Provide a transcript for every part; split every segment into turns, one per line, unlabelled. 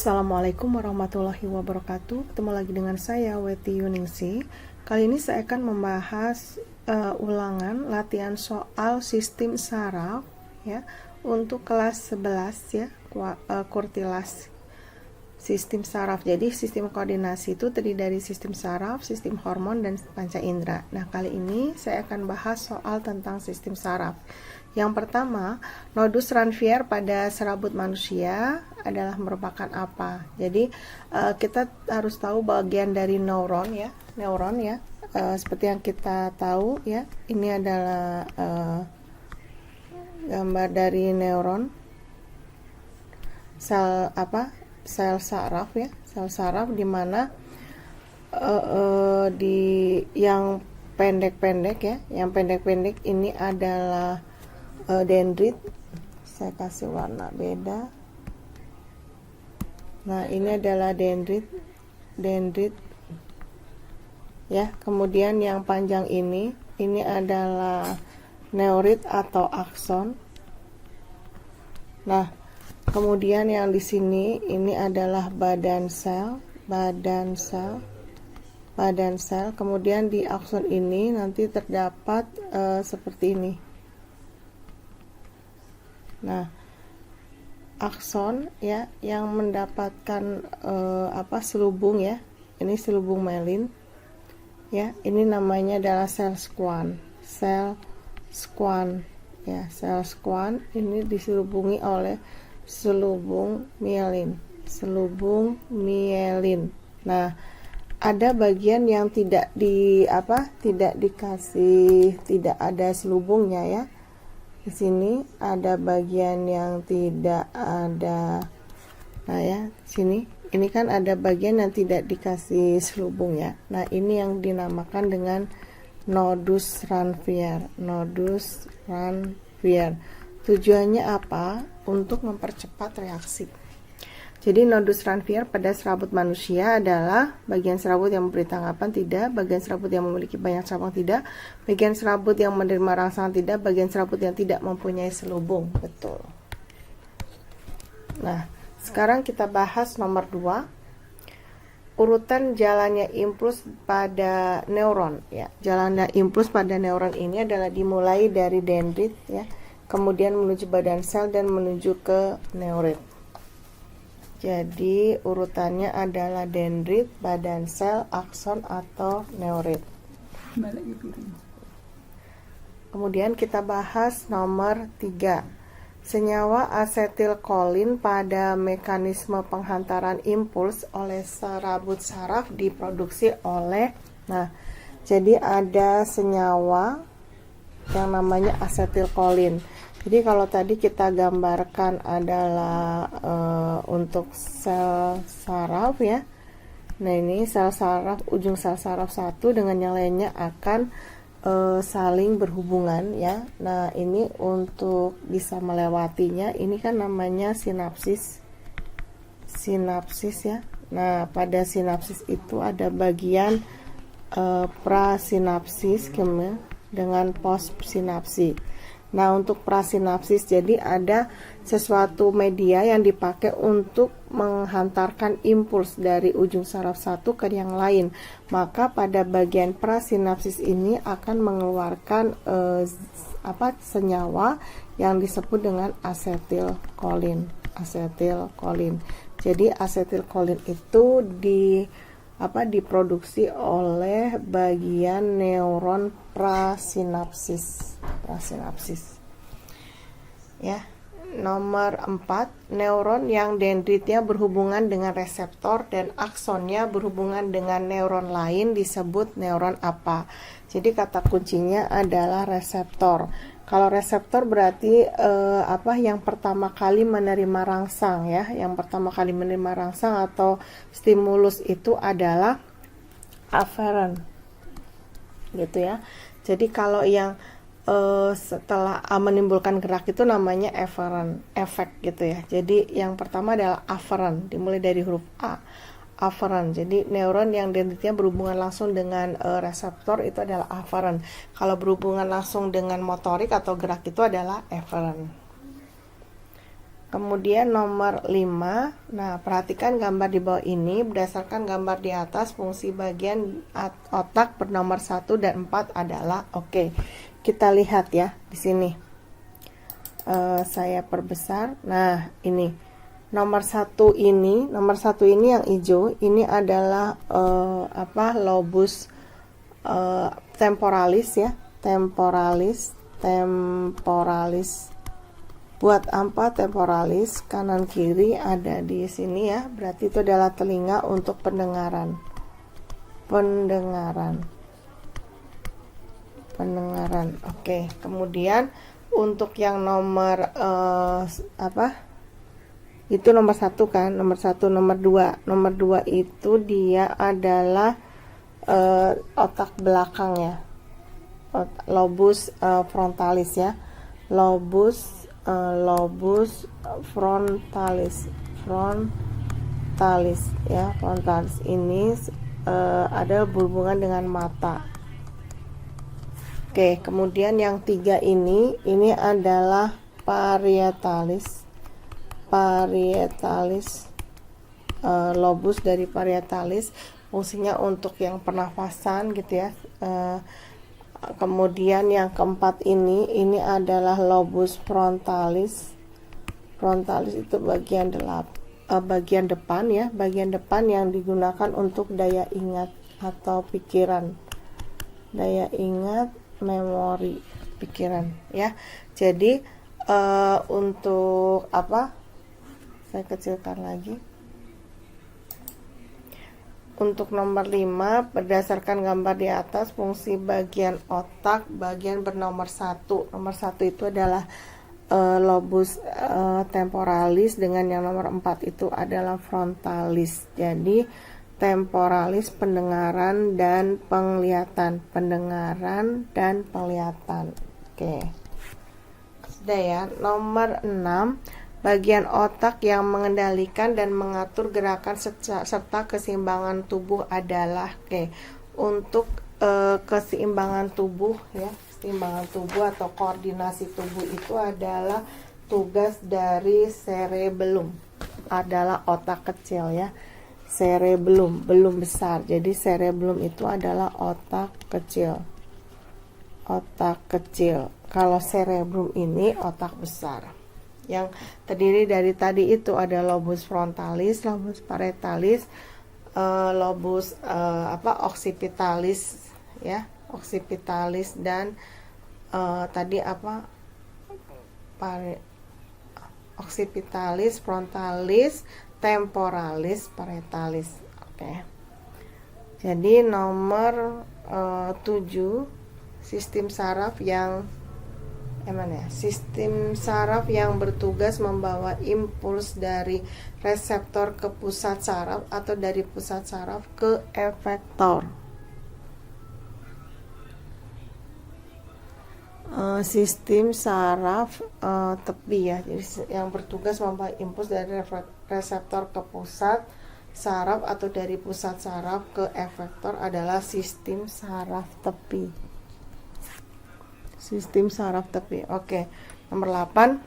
Assalamualaikum warahmatullahi wabarakatuh. Ketemu lagi dengan saya Weti Yuningsi. Kali ini saya akan membahas ulangan latihan soal sistem saraf ya untuk kelas 11 ya, Kurtilas sistem saraf. Jadi sistem koordinasi itu terdiri dari sistem saraf, sistem hormon, dan panca indera. Nah, kali ini saya akan bahas soal tentang sistem saraf. Yang pertama, nodus Ranvier pada serabut manusia adalah merupakan apa? Jadi kita harus tahu bagian dari neuron ya, seperti yang kita tahu ya. Ini adalah gambar dari neuron, sel saraf ya, sel saraf di mana di yang pendek-pendek ya, yang pendek-pendek ini adalah dendrit. Saya kasih warna beda. Nah, ini adalah dendrit ya. Kemudian yang panjang ini adalah neurit atau akson. Nah, kemudian yang di sini ini adalah badan sel. Kemudian di akson ini nanti terdapat seperti ini. Nah, akson ya yang mendapatkan selubung ya. Ini selubung myelin. Ya, ini namanya adalah sel squam. Ya, sel squam ini diselubungi oleh selubung myelin. Nah, ada bagian yang tidak ada selubungnya ya. Di sini ada bagian yang tidak ada. Nah ya, sini ini kan ada bagian yang tidak dikasih selubung ya. Nah, ini yang dinamakan dengan nodus Ranvier. Tujuannya apa? Untuk mempercepat reaksi. Jadi nodus Ranvier pada serabut manusia adalah bagian serabut yang memberi tanggapan tidak, bagian serabut yang memiliki banyak cabang tidak, bagian serabut yang menerima rangsangan tidak, bagian serabut yang tidak mempunyai selubung. Betul. Nah, sekarang kita bahas nomor 2. Urutan jalannya impuls pada neuron ya. Jalannya impuls pada neuron ini adalah dimulai dari dendrit ya, kemudian menuju badan sel dan menuju ke neurit. Jadi urutannya adalah dendrit, badan sel, akson atau neurit. Kemudian kita bahas nomor 3. Senyawa asetilkolin pada mekanisme penghantaran impuls oleh serabut saraf diproduksi oleh. Nah, jadi ada senyawa yang namanya asetilkolin. Jadi kalau tadi kita gambarkan adalah untuk sel saraf ya. Nah, ini sel saraf, ujung sel saraf satu dengan yang lainnya akan saling berhubungan ya. Nah, ini untuk bisa melewatinya, ini kan namanya sinapsis ya. Nah, pada sinapsis itu ada bagian prasinapsis dengan postsinapsis. Nah, untuk prasinapsis jadi ada sesuatu media yang dipakai untuk menghantarkan impuls dari ujung saraf satu ke yang lain. Maka pada bagian prasinapsis ini akan mengeluarkan senyawa yang disebut dengan asetilkolin. Jadi asetilkolin itu diproduksi oleh bagian neuron prasinapsis ya. Nomor 4, neuron yang dendritnya berhubungan dengan reseptor dan aksonnya berhubungan dengan neuron lain disebut neuron apa? Jadi kata kuncinya adalah reseptor. Kalau reseptor berarti yang pertama kali menerima rangsang ya. Yang pertama kali menerima rangsang atau stimulus itu adalah afferent gitu ya. Jadi kalau yang setelah menimbulkan gerak itu namanya efferent efek gitu ya. Jadi yang pertama adalah afferent, dimulai dari huruf A, afferent. Jadi neuron yang dendritnya berhubungan langsung dengan reseptor itu adalah afferent. Kalau berhubungan langsung dengan motorik atau gerak itu adalah efferent. Kemudian nomor 5, nah perhatikan gambar di bawah ini. Berdasarkan gambar di atas, fungsi bagian otak bernomor 1 dan 4 adalah oke. Kita lihat ya di sini. Saya perbesar. Nah, ini nomor 1 ini, yang hijau ini adalah lobus temporalis ya, temporalis. Buat apa temporalis? Kanan kiri ada di sini ya, berarti itu adalah telinga untuk pendengaran. Oke, kemudian untuk yang nomor itu nomor 1 kan, nomor 2 itu dia adalah otak belakang ya, lobus frontalis ya, lobus frontalis ya. Frontalis ini ada berhubungan dengan mata. Oke, kemudian yang 3 ini adalah parietalis, lobus dari parietalis, fungsinya untuk yang pernafasan gitu ya. Kemudian yang keempat ini adalah lobus frontalis. Frontalis itu bagian depan ya, bagian depan yang digunakan untuk daya ingat atau pikiran, daya ingat, memori, pikiran ya. Jadi untuk saya kecilkan lagi. Untuk nomor 5, berdasarkan gambar di atas, fungsi bagian otak bagian bernomor 1. Nomor 1 itu adalah lobus temporalis, dengan yang nomor 4 itu adalah frontalis. Jadi temporalis pendengaran dan penglihatan, Oke. Sudah ya. Nomor 6, bagian otak yang mengendalikan dan mengatur gerakan serta keseimbangan tubuh adalah untuk keseimbangan tubuh ya, keseimbangan tubuh atau koordinasi tubuh itu adalah tugas dari cerebellum, adalah otak kecil ya. Cerebellum belum besar, jadi cerebellum itu adalah otak kecil. Kalau cerebellum ini otak besar, yang terdiri dari tadi itu ada lobus frontalis, lobus parietalis, lobus occipitalis ya, occipitalis, dan tadi occipitalis, frontalis, temporalis, parietalis. Oke. Jadi nomor 7, sistem saraf yang bertugas membawa impuls dari reseptor ke pusat saraf atau dari pusat saraf ke efektor. Sistem saraf tepi ya, jadi yang bertugas membawa impuls dari reseptor ke pusat saraf atau dari pusat saraf ke efektor adalah sistem saraf tepi. Oke. Nomor 8,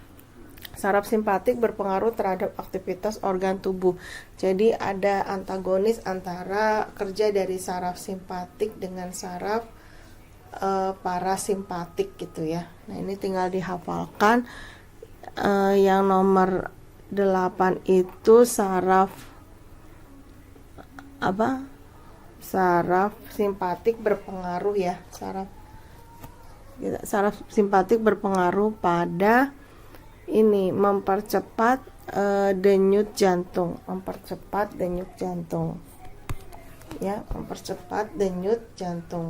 saraf simpatik berpengaruh terhadap aktivitas organ tubuh. Jadi ada antagonis antara kerja dari saraf simpatik dengan saraf parasimpatik gitu ya. Nah, ini tinggal dihafalkan. Yang nomor 8 itu saraf simpatik berpengaruh ya, saraf simpatik berpengaruh pada ini mempercepat denyut jantung,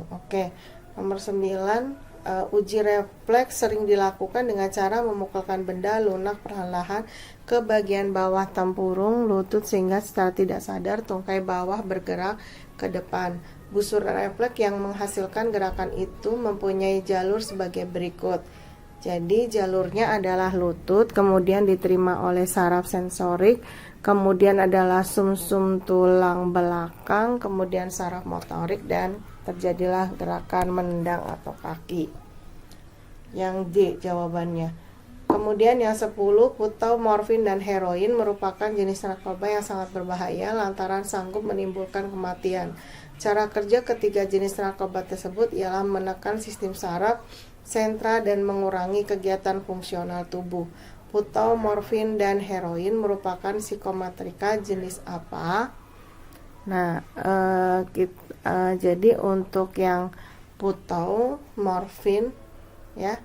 Oke. Nomor 9, uji refleks sering dilakukan dengan cara memukulkan benda lunak perlahan ke bagian bawah tempurung lutut sehingga secara tidak sadar tungkai bawah bergerak ke depan. Busur refleks yang menghasilkan gerakan itu mempunyai jalur sebagai berikut. Jadi jalurnya adalah lutut, kemudian diterima oleh saraf sensorik, kemudian adalah sumsum tulang belakang, kemudian saraf motorik, dan terjadilah gerakan menendang atau kaki. Yang D jawabannya. Kemudian yang 10, putau, morfin, dan heroin merupakan jenis narkoba yang sangat berbahaya lantaran sanggup menimbulkan kematian. Cara kerja ketiga jenis narkoba tersebut ialah menekan sistem saraf, sentra, dan mengurangi kegiatan fungsional tubuh. Putau, morfin, dan heroin merupakan psikomatrika jenis apa? Nah, jadi untuk yang putau, morfin, ya,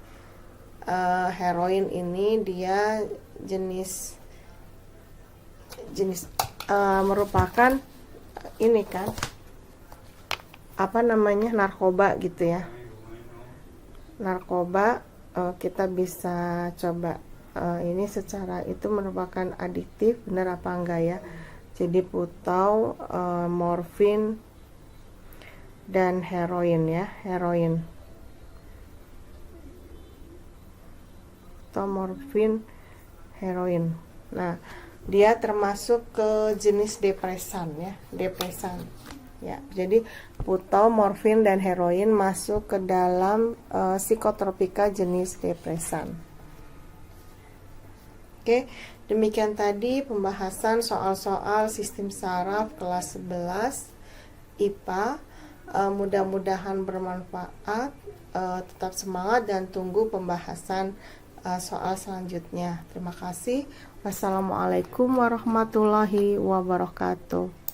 heroin ini dia jenis merupakan ini kan apa namanya, narkoba gitu ya. Narkoba kita bisa coba ini secara itu merupakan adiktif, benar apa enggak ya. Jadi putau, morfin, dan heroin ya, heroin, putau, morfin, heroin. Nah, dia termasuk ke jenis depresan ya, depresan ya. Jadi putau, morfin, dan heroin masuk ke dalam psikotropika jenis depresan. Oke, demikian tadi pembahasan soal-soal sistem saraf kelas 11 IPA. Mudah-mudahan bermanfaat. Tetap semangat dan tunggu pembahasan soal selanjutnya. Terima kasih. Wassalamualaikum warahmatullahi wabarakatuh.